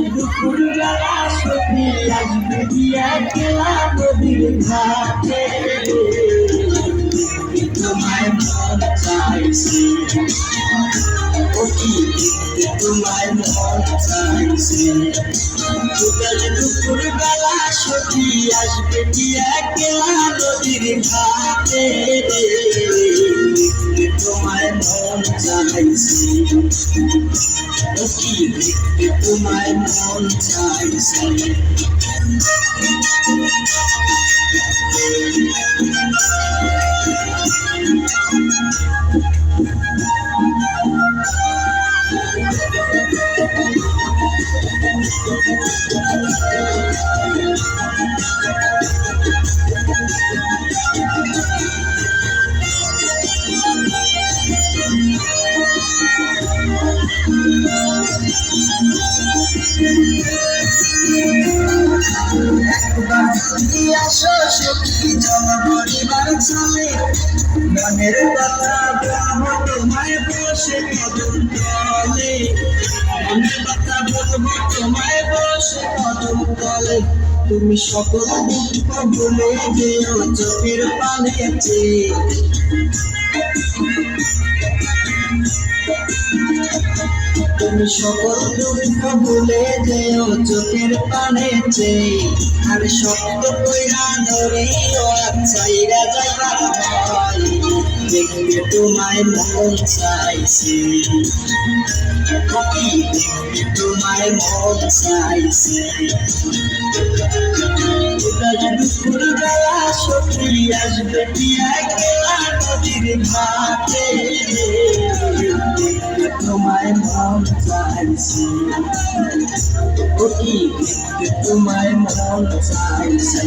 দুপুরবেলা সখী আসবে দিয়া খেলা নদীর ঘাটে তোমায় মন চাইছে সখী তোমায় মন চাইছে দুপুরবেলা সখী আসবে দিয়া খেলা নদীর ঘাটে তোমায় মন চাইছে সখী তোমায় মন চাইছে আসো সখী জনপরিবার চলে মনের কথা বলবো তোমায় বসে কদম তলে মনের কথা বলবো তোমায় বসে কদম তলে তুমি সকল দুঃখ ভুলে যেও চোখের পানেতে তুমি সকল দুঃখ ভুলে যেও চোখের পানেতে আর শব্দ কইরা ধরিও চাইরা যাইবা হয় দেখতে তোমায় মন চাইছে দেখতে তোমায় মন চাইছে দুপুরবেলা সখী আসবে দিয়া খেলা নদীর ঘাটে তোমায় মন চাইছে সখী দেখতে তোমায় মন চাইছে